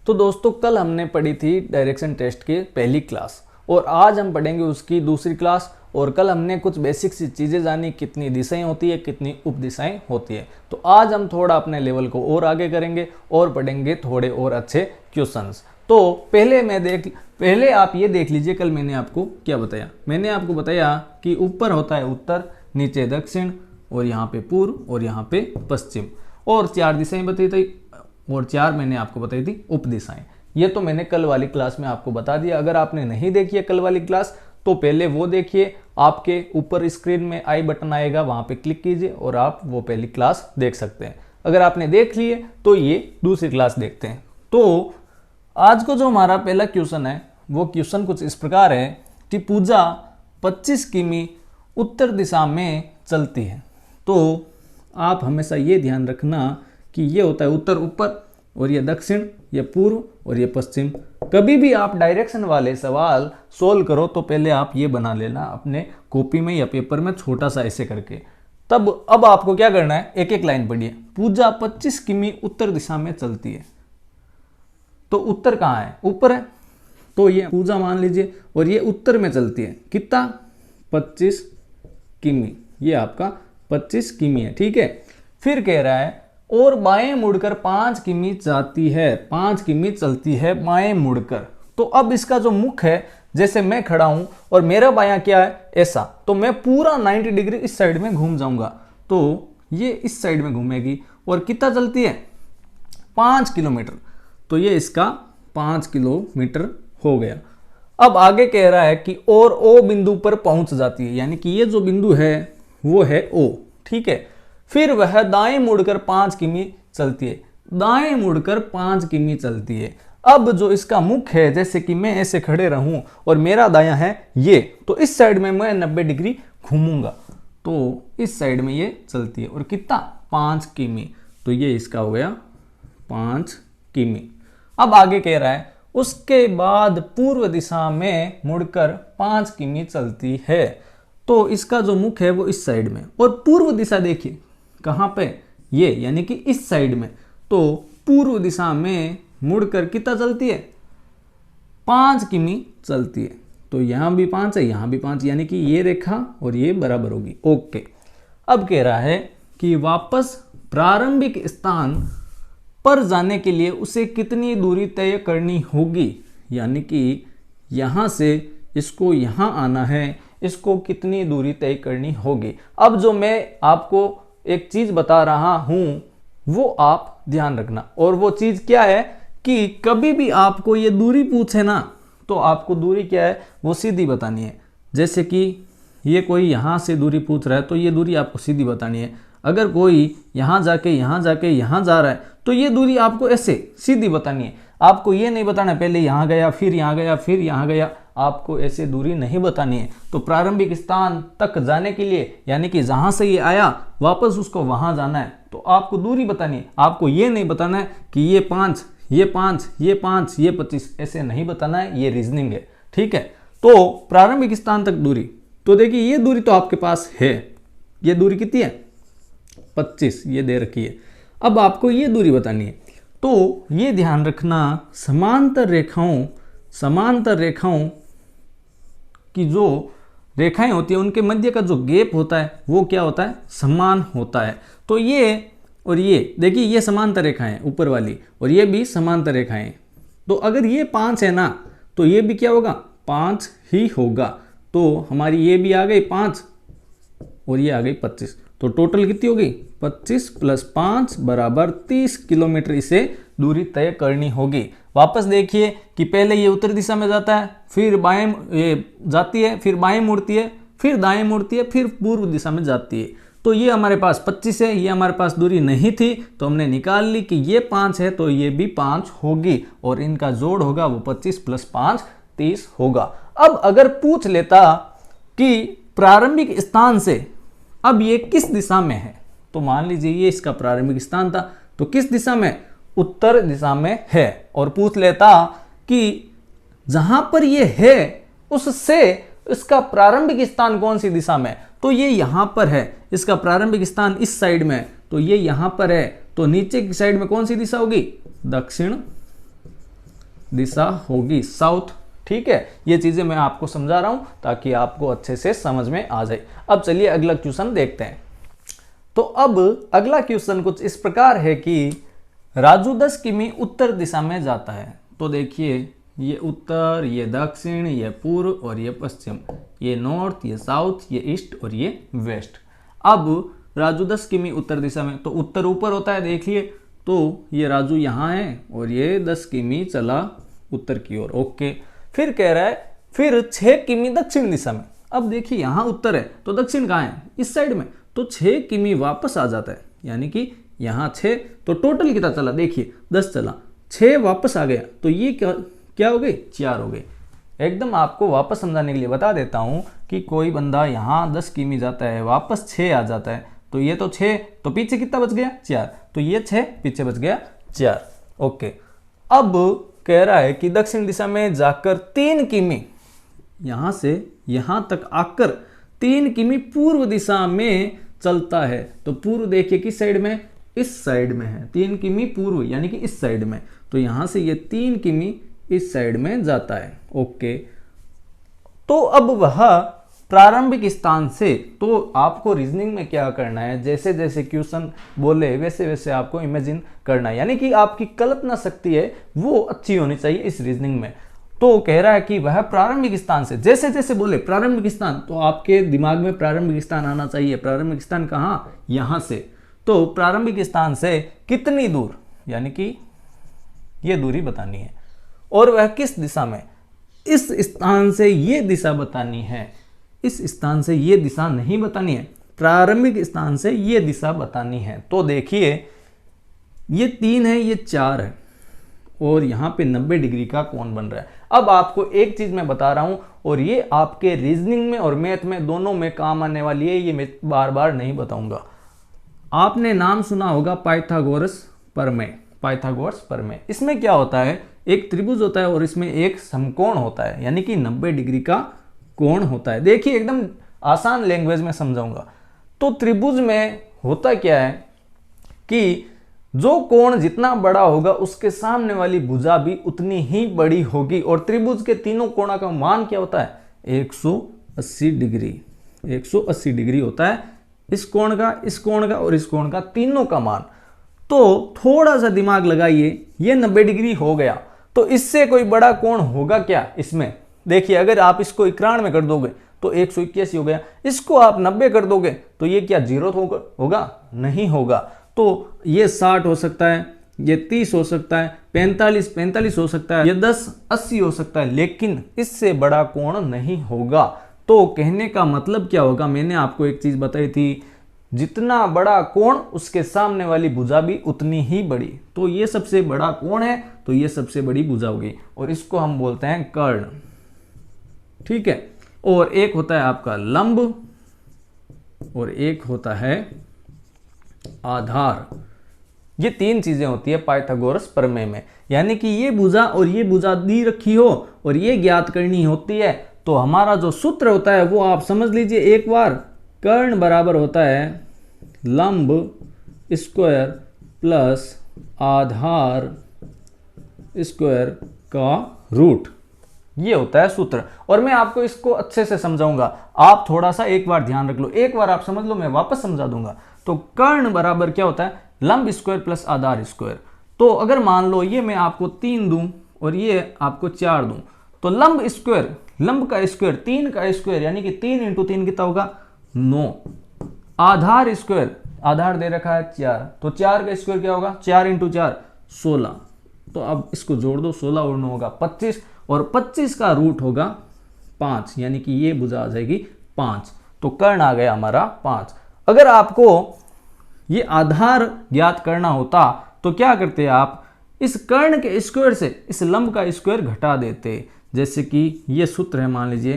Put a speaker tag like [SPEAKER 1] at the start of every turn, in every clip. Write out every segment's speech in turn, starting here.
[SPEAKER 1] तो दोस्तों कल हमने पढ़ी थी डायरेक्शन टेस्ट की पहली क्लास और आज हम पढ़ेंगे उसकी दूसरी क्लास। और कल हमने कुछ बेसिक सी चीज़ें जानी, कितनी दिशाएं होती है, कितनी उपदिशाएं होती है। तो आज हम थोड़ा अपने लेवल को और आगे करेंगे और पढ़ेंगे थोड़े और अच्छे क्वेश्चंस। तो पहले आप ये देख लीजिए कल मैंने आपको क्या बताया। मैंने आपको बताया कि ऊपर होता है उत्तर, नीचे दक्षिण और यहाँ पे पूर्व और यहाँ पे पश्चिम, और 4 दिशाएं बताई थी और 4 मैंने आपको बताई थी उपदिशाएं। ये तो मैंने कल वाली क्लास में आपको बता दिया। अगर आपने नहीं देखी है कल वाली क्लास तो पहले वो देखिए, आपके ऊपर स्क्रीन में आई बटन आएगा, वहां पे क्लिक कीजिए और आप वो पहली क्लास देख सकते हैं। अगर आपने देख ली है तो ये दूसरी क्लास देखते हैं। तो आज को जो हमारा पहला क्वेश्चन है वो क्वेश्चन कुछ इस प्रकार है कि पूजा 25 किमी उत्तर दिशा में चलती है। तो आप हमेशा ये ध्यान रखना कि ये होता है उत्तर ऊपर और ये दक्षिण, ये पूर्व और ये पश्चिम। कभी भी आप डायरेक्शन वाले सवाल सोल्व करो तो पहले आप ये बना लेना अपने कॉपी में या पेपर में छोटा सा ऐसे करके। तब अब आपको क्या करना है, एक एक लाइन पढ़िए। पूजा 25 किमी उत्तर दिशा में चलती है, तो उत्तर कहाँ है, ऊपर है, तो ये पूजा मान लीजिए और ये उत्तर में चलती है। कितना, 25 किमी, ये आपका 25 किमी है, ठीक है। फिर कह रहा है और बाएं मुड़कर 5 किमी जाती है, 5 किमी चलती है बाएं मुड़कर। तो अब इसका जो मुख है, जैसे मैं खड़ा हूं और मेरा बायां क्या है, ऐसा, तो मैं पूरा 90 डिग्री इस साइड में घूम जाऊंगा, तो ये इस साइड में घूमेगी। और कितना चलती है, 5 किलोमीटर, तो ये इसका 5 किलोमीटर हो गया। अब आगे कह रहा है कि और ओ बिंदु पर पहुंच जाती है, यानी कि ये जो बिंदु है वो है ओ, ठीक है। फिर वह दाएं मुड़कर 5 किमी चलती है, दाएं मुड़कर 5 किमी चलती है। अब जो इसका मुख है, जैसे कि मैं ऐसे खड़े रहूं और मेरा दायां है ये, तो इस साइड में मैं 90 डिग्री घूमूंगा, तो इस साइड में ये चलती है। और कितना, 5 किमी, तो ये इसका हो गया 5 किमी। अब आगे कह रहा है उसके बाद पूर्व दिशा में मुड़कर 5 किमी चलती है। तो इसका जो मुख है वो इस साइड में, और पूर्व दिशा देखिए कहां पे, ये, यानी कि इस साइड में। तो पूर्व दिशा में मुड़कर कितना चलती है, 5 किमी चलती है। तो यहां भी 5 है, यहां भी 5, यानी कि ये रेखा और ये बराबर होगी, ओके। अब कह रहा है कि वापस प्रारंभिक स्थान पर जाने के लिए उसे कितनी दूरी तय करनी होगी, यानी कि यहां से इसको यहां आना है, इसको कितनी दूरी तय करनी होगी। अब जो मैं आपको एक चीज बता रहा हूं वो आप ध्यान रखना, और वो चीज क्या है कि कभी भी आपको ये दूरी पूछे ना, तो आपको दूरी क्या है वो सीधी बतानी है। जैसे कि ये कोई यहां से दूरी पूछ रहा है तो ये दूरी आपको सीधी बतानी है। अगर कोई यहां जाके यहां जाके यहां जा रहा है तो ये दूरी आपको ऐसे सीधी बतानी है। आपको ये नहीं बताना पहले यहां गया फिर यहां गया फिर यहां गया, आपको ऐसे दूरी नहीं बतानी है। तो प्रारंभिक स्थान तक जाने के लिए, यानी कि जहां से ये आया वापस उसको वहां जाना है, तो आपको दूरी बतानी है। आपको ये नहीं बताना है कि ये 5, ये 5, ये 5, ये 25, ऐसे नहीं बताना है, ये रीजनिंग है, ठीक है। तो प्रारंभिक स्थान तक दूरी, तो देखिए ये दूरी तो आपके पास है, ये दूरी कितनी है, 25, ये दे रखी है। अब आपको ये दूरी बतानी है, तो ये ध्यान रखना समांतर रेखाओं की जो रेखाएं होती है उनके मध्य का जो गैप होता है वो क्या होता है, समान होता है। तो ये और ये देखिए, ये समांतर रेखाएं हैं ऊपर वाली, और ये भी समांतर रेखाएं। तो अगर ये 5 है ना, तो ये भी क्या होगा, 5 ही होगा। तो हमारी ये भी आ गई 5 और ये आ गई 25, तो टोटल कितनी हो गई, 25 + 5 बराबर 30 किलोमीटर इसे दूरी तय करनी होगी। वापस देखिए कि पहले ये उत्तर दिशा में जाता है, फिर बाएं ये जाती है, फिर बाएं मुड़ती है, फिर दाएं मुड़ती है, फिर पूर्व दिशा में जाती है। तो ये हमारे पास 25 है, ये हमारे पास दूरी नहीं थी तो हमने निकाल ली कि ये 5 है, तो ये भी 5 होगी, और इनका जोड़ होगा वो 25 + 5 30 होगा। अब अगर पूछ लेता कि प्रारंभिक स्थान से अब ये किस दिशा में है, तो मान लीजिए ये इसका प्रारंभिक स्थान था, तो किस दिशा में, उत्तर दिशा में है। और पूछ लेता कि जहां पर ये है उससे इसका प्रारंभिक स्थान कौन सी दिशा में, तो ये यहां पर है, इसका प्रारंभिक स्थान इस साइड में, तो ये यहां पर है, तो नीचे की साइड में कौन सी दिशा होगी, दक्षिण दिशा होगी साउथ। ठीक है, ये चीजें मैं आपको समझा रहा हूं ताकि आपको अच्छे से समझ में आ जाए। अब चलिए अगला क्वेश्चन देखते हैं। तो अब अगला क्वेश्चन कुछ इस प्रकार है कि राजू 10 किमी उत्तर दिशा में जाता है। तो देखिए, ये उत्तर, ये दक्षिण, ये पूर्व और ये पश्चिम, ये नॉर्थ, ये साउथ, ये ईस्ट और ये वेस्ट। अब राजू 10 किमी उत्तर दिशा में, तो उत्तर ऊपर होता है देखिए, तो ये राजू यहाँ है और ये 10 किमी चला उत्तर की ओर। ओके, फिर कह रहा है फिर 6 किमी दक्षिण दिशा में। अब देखिए यहाँ उत्तर है तो दक्षिण कहाँ है, इस साइड में, तो 6 किमी वापस आ जाता है, यानी कि यहाँ 6, तो टोटल कितना चला देखिए 10 चला, 6 वापस आ गया, तो ये क्या हो गई, 4 हो गई। एकदम आपको वापस समझाने के लिए बता देता हूँ कि कोई बंदा यहाँ 10 किमी जाता है, वापस 6 आ जाता है, तो ये तो 6, तो पीछे कितना बच गया 4, तो ये 6 पीछे बच गया 4। ओके, अब कह रहा है कि दक्षिण दिशा में जाकर 3 किमी, यहां से यहां तक आकर 3 किमी पूर्व दिशा में चलता है। तो पूर्व देखिए किस साइड में, इस साइड में है, 3 किमी पूर्व यानी कि इस साइड में, तो यहां से ये 3 किमी इस साइड में जाता है। ओके, तो अब वह प्रारंभिक स्थान से, तो आपको रीजनिंग में क्या करना है, जैसे जैसे क्वेश्चन बोले वैसे वैसे आपको इमेजिन करना है, यानी कि आपकी कल्पना शक्ति है वो अच्छी होनी चाहिए इस रीजनिंग में। तो कह रहा है कि वह प्रारंभिक स्थान से, जैसे जैसे बोले प्रारंभिक स्थान, तो आपके दिमाग में प्रारंभिक स्थान आना चाहिए। प्रारंभिक स्थान कहाँ, यहां से, तो प्रारंभिक स्थान से कितनी दूर, यानी कि ये दूरी बतानी है, और वह किस दिशा में, इस स्थान से ये दिशा बतानी है, इस स्थान से ये दिशा नहीं बतानी है, प्रारंभिक स्थान से ये दिशा बतानी है। तो देखिए ये 3 है, ये 4 है, और यहाँ पे 90 डिग्री का कोण बन रहा है। अब आपको एक चीज मैं बता रहा हूं, और ये आपके रीजनिंग में और मैथ में दोनों में काम आने वाली है, ये मैं बार बार नहीं बताऊंगा। आपने नाम सुना होगा पाइथागोरस प्रमेय, पाइथागोरस प्रमेय। इसमें क्या होता है, एक त्रिभुज होता है और इसमें एक समकोण होता है, यानी कि 90 डिग्री का कोण होता है। देखिए एकदम आसान लैंग्वेज में समझाऊंगा। तो त्रिभुज में होता क्या है कि जो कोण जितना बड़ा होगा उसके सामने वाली भुजा भी उतनी ही बड़ी होगी, और त्रिभुज के तीनों कोणों का मान क्या होता है, 180 डिग्री, 180 डिग्री होता है इस कोण का, इस कोण का और इस कोण का, तीनों का मान। तो थोड़ा सा दिमाग लगाइए, ये 90 डिग्री हो गया, तो इससे कोई बड़ा कोण होगा क्या इसमें, देखिए अगर आप इसको 91 में कर दोगे तो 181 हो गया, इसको आप 90 कर दोगे तो ये क्या 0 होगा, नहीं होगा। तो ये 60 हो सकता है, ये 30 हो सकता है, 45 हो सकता है, ये 10 80 हो सकता है, लेकिन इससे बड़ा कोण नहीं होगा। तो कहने का मतलब क्या होगा, मैंने आपको एक चीज बताई थी, जितना बड़ा कोण उसके सामने वाली भुजा भी उतनी ही बड़ी। तो ये सबसे बड़ा कोण है तो ये सबसे बड़ी भुजा होगी, और इसको हम बोलते हैं कर्ण। ठीक है, और एक होता है आपका लंब और एक होता है आधार। ये 3 चीजें होती है पाइथागोरस प्रमेय में, यानी कि ये भुजा और ये भुजा दी रखी हो और ये ज्ञात करनी होती है। तो हमारा जो सूत्र होता है वो आप समझ लीजिए एक बार, कर्ण बराबर होता है लंब स्क्वायर प्लस आधार स्क्वायर का रूट, ये होता है सूत्र। और मैं आपको इसको अच्छे से समझाऊंगा, आप थोड़ा सा एक बार ध्यान रख लो, एक बार आप समझ लो, मैं वापस समझा दूंगा। तो कर्ण बराबर क्या होता है, लंब स्क्वायर प्लस आधार स्क्वायर। तो अगर मान लो ये मैं आपको 3 दूं और ये आपको 4 दूं, तो लंब स्क्वायर, लंब का स्क्वायर 3 का स्क्वायर, यानी कि 3 × 3 कितना होगा 9। आधार स्क्वायर, आधार दे रखा है 4, तो 4 का स्क्वायर क्या होगा, 4 × 4 16। तो अब इसको जोड़ दो, 16 और 9 होगा 25, और 25 का रूट होगा 5, यानी कि ये भुजा आ जाएगी 5। तो कर्ण आ गया हमारा 5। अगर आपको ये आधार ज्ञात करना होता तो क्या करते आप, इस कर्ण के स्क्वायर से इस लंब का स्क्वायर घटा देते। जैसे कि ये सूत्र है, मान लीजिए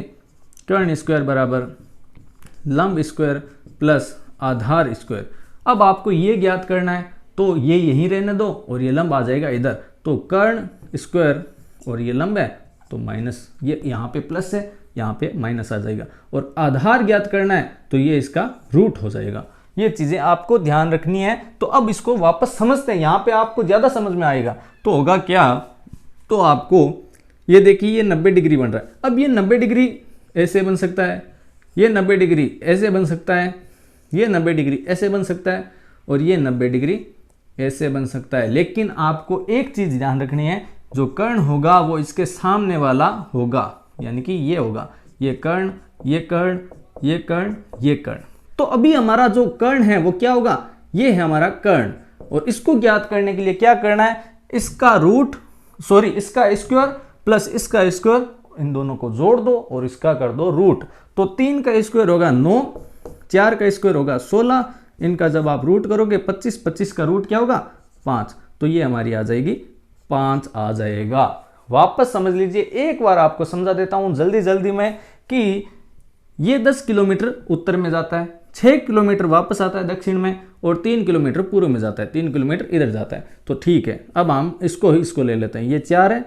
[SPEAKER 1] कर्ण स्क्वायर बराबर लंब स्क्वायर प्लस आधार स्क्वायर। अब आपको ये ज्ञात करना है तो ये यहीं रहने दो और ये लंब आ जाएगा इधर। तो कर्ण स्क्वायर और ये लंब है तो माइनस, ये यहाँ पे प्लस है, यहाँ पे माइनस आ जाएगा। और आधार ज्ञात करना है तो ये इसका रूट हो जाएगा। ये चीजें आपको ध्यान रखनी है। तो अब इसको वापस समझते हैं, यहाँ पे आपको ज्यादा समझ में आएगा। तो होगा क्या, तो आपको ये देखिए ये 90 डिग्री बन रहा है। अब ये 90 डिग्री ऐसे बन सकता है, ये 90 डिग्री ऐसे बन सकता है, ये 90 डिग्री ऐसे बन सकता है और ये 90 डिग्री ऐसे बन सकता है। लेकिन आपको एक चीज ध्यान रखनी है, जो कर्ण होगा वो इसके सामने वाला होगा, यानी कि ये होगा, ये कर्ण, ये कर्ण, ये कर्ण, ये कर्ण। तो अभी हमारा जो कर्ण है वो क्या होगा, ये है हमारा कर्ण। और इसको ज्ञात करने के लिए क्या करना है, इसका स्क्वायर प्लस इसका स्क्वायर, इन दोनों को जोड़ दो और इसका कर दो रूट। तो 3 का स्क्वायर होगा 9, 4 का स्क्वायर होगा 16, इनका जब आप रूट करोगे 25, 25 का रूट क्या होगा 5, तो ये हमारी आ जाएगी 5 आ जाएगा। वापस समझ लीजिए, एक बार आपको समझा देता हूं जल्दी जल्दी में कि ये 10 किलोमीटर उत्तर में जाता है, 6 किलोमीटर वापस आता है दक्षिण में और 3 किलोमीटर पूर्व में जाता है, 3 किलोमीटर इधर जाता है। तो ठीक है, अब हम इसको ले लेते हैं, ये 4 है,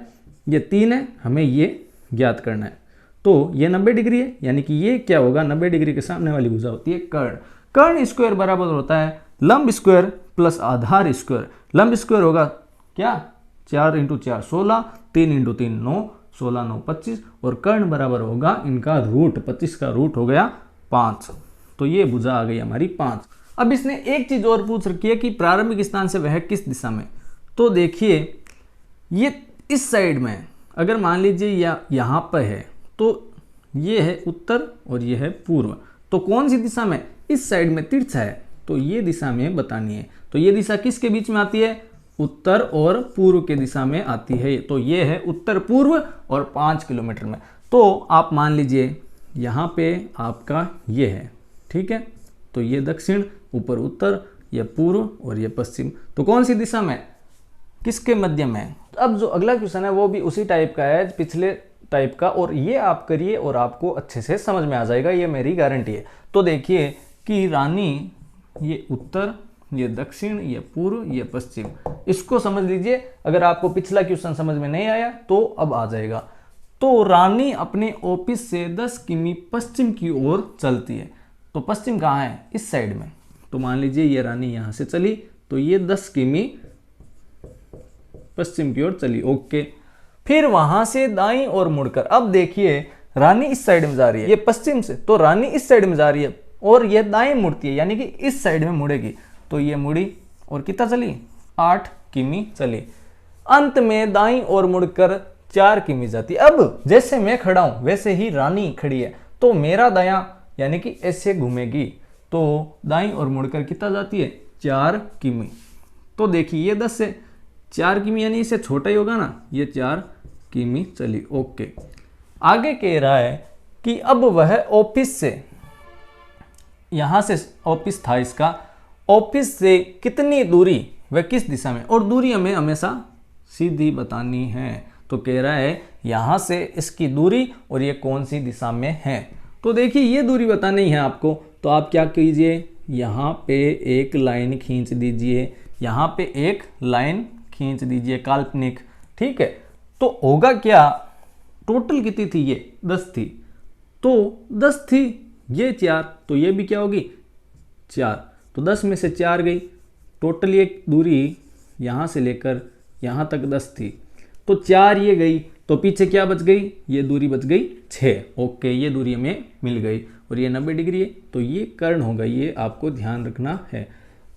[SPEAKER 1] ये 3 है, हमें ये ज्ञात करना है। तो ये 90 डिग्री है, यानी कि ये क्या होगा, 90 डिग्री के सामने वाली भुजा होती है कर्ण। कर्ण स्क्वायर बराबर होता है लंब स्क्वायर प्लस आधार स्क्वायर। लंब स्क्वायर होगा क्या, 4 × 4 16, 3 × 3 9, 16 9 25 और कर्ण बराबर होगा इनका रूट, 25 का रूट हो गया 5। तो ये भुजा आ गई हमारी 5। अब इसने एक चीज और पूछ रखी है कि प्रारंभिक स्थान से वह किस दिशा में। तो देखिए ये इस साइड में, अगर मान लीजिए यहाँ पर है तो ये है उत्तर और ये है पूर्व, तो कौन सी दिशा में, इस साइड में तिरछा है तो ये दिशा में बतानी है। तो ये दिशा किसके बीच में आती है, उत्तर और पूर्व के दिशा में आती है। तो ये है उत्तर पूर्व और 5 किलोमीटर में। तो आप मान लीजिए यहाँ पे आपका ये है, ठीक है, तो ये दक्षिण, ऊपर उत्तर, ये पूर्व और ये पश्चिम। तो कौन सी दिशा में, किसके मध्य में। अब जो अगला क्वेश्चन है वो भी उसी टाइप का है, पिछले टाइप का, और ये आप करिए और आपको अच्छे से समझ में आ जाएगा, ये मेरी गारंटी है। तो देखिए कि रानी, ये उत्तर, ये दक्षिण, ये पूर्व, ये पश्चिम, इसको समझ लीजिए। अगर आपको पिछला क्वेश्चन समझ में नहीं आया तो अब आ जाएगा। तो रानी अपने ऑफिस से 10 किमी पश्चिम की ओर चलती है। तो पश्चिम कहाँ है, इस साइड में। तो मान लीजिए ये रानी यहाँ से चली तो ये 10 किमी पश्चिम की ओर चली, ओके। फिर वहां से दाईं ओर मुड़कर, अब देखिए रानी इस साइड में जा रही है, ये पश्चिम से, तो रानी इस साइड में जा रही है और ये दाएं मुड़ती है, यानी कि इस साइड में मुड़ेगी। तो ये मुड़ी और कितना चली, 8 किमी चली। अंत में दाईं ओर मुड़कर 4 किमी जाती है। अब जैसे मैं खड़ा हूं वैसे ही रानी खड़ी है, तो मेरा दायां यानी कि ऐसे घूमेगी, तो दाईं ओर मुड़कर कितना जाती है, 4 किमी। तो देखिए ये 10 से 4 किमी यानी इससे छोटा ही होगा ना, ये 4 किमी चली, ओके। आगे कह रहा है कि अब वह ऑफिस से, यहां से ऑफिस था इसका, ऑफिस से कितनी दूरी, वह किस दिशा में, और दूरी हमें हमेशा सीधी बतानी है। तो कह रहा है यहां से इसकी दूरी और ये कौन सी दिशा में है। तो देखिए ये दूरी बतानी है आपको, तो आप क्या कीजिए, यहाँ पे एक लाइन खींच दीजिए, यहाँ पे एक लाइन खींच दीजिए काल्पनिक, ठीक है। तो होगा क्या, टोटल कितनी थी, ये 10 थी, तो 10 थी, ये 4, तो ये भी क्या होगी 4, तो 10 में से 4 गई। टोटल ये दूरी यहाँ से लेकर यहाँ तक 10 थी, तो 4 ये गई, तो पीछे क्या बच गई, ये दूरी बच गई 6, ओके। ये दूरी हमें मिल गई और ये 90 डिग्री है, तो ये कर्ण होगा, ये आपको ध्यान रखना है।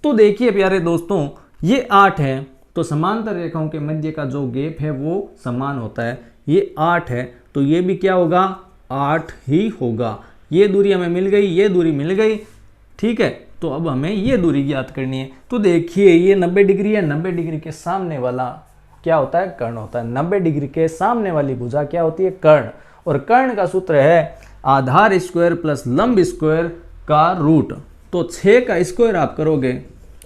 [SPEAKER 1] तो देखिए प्यारे दोस्तों, ये 8 है, तो समांतर रेखाओं के मध्य का जो गैप है वो समान होता है, ये 8 है, तो ये भी क्या होगा, 8 ही होगा। ये दूरी हमें मिल गई, ये दूरी मिल गई, ठीक है। तो अब हमें ये दूरी ज्ञात करनी है। तो देखिए ये 90 डिग्री है, 90 डिग्री के सामने वाला क्या होता है, कर्ण होता है। 90 डिग्री के सामने वाली भुजा क्या होती है, कर्ण। और कर्ण का सूत्र है आधार स्क्वायर प्लस लंब स्क्वायर का रूट। तो 6 का स्क्वायर आप करोगे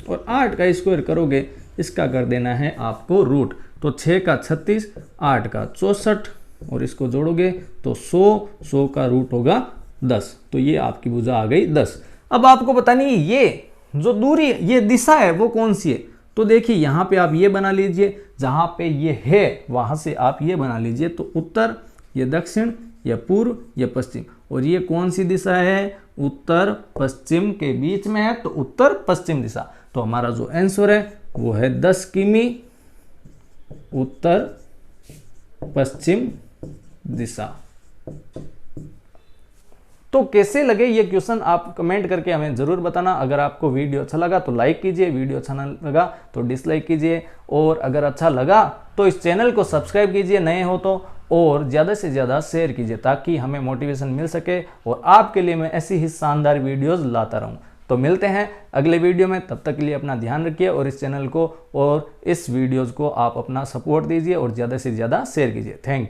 [SPEAKER 1] और 8 का स्क्वायर करोगे, इसका कर देना है आपको रूट। तो 6 का 36, 8 का 64 और इसको जोड़ोगे तो 100 का रूट होगा 10। तो ये आपकी भुजा आ गई 10। अब आपको बतानी है ये जो दूरी, ये दिशा है वो कौन सी है। तो देखिए यहाँ पे आप ये बना लीजिए, जहाँ पे ये है वहाँ से आप ये बना लीजिए। तो उत्तर, ये दक्षिण, ये पूर्व, ये पश्चिम, और ये कौन सी दिशा है, उत्तर पश्चिम के बीच में है, तो उत्तर पश्चिम दिशा। तो हमारा जो आंसर है वो है 10 किमी उत्तर पश्चिम दिशा। तो कैसे लगे ये क्वेश्चन आप कमेंट करके हमें जरूर बताना। अगर आपको वीडियो अच्छा लगा तो लाइक कीजिए, वीडियो अच्छा ना लगा तो डिसलाइक कीजिए, और अगर अच्छा लगा तो इस चैनल को सब्सक्राइब कीजिए नए हो तो, और ज़्यादा से ज़्यादा शेयर कीजिए ताकि हमें मोटिवेशन मिल सके और आपके लिए मैं ऐसी ही शानदार वीडियोज़ लाता रहूँ। तो मिलते हैं अगले वीडियो में, तब तक के लिए अपना ध्यान रखिए और इस चैनल को और इस वीडियोज़ को आप अपना सपोर्ट दीजिए और ज़्यादा से ज़्यादा शेयर कीजिए। Thank you.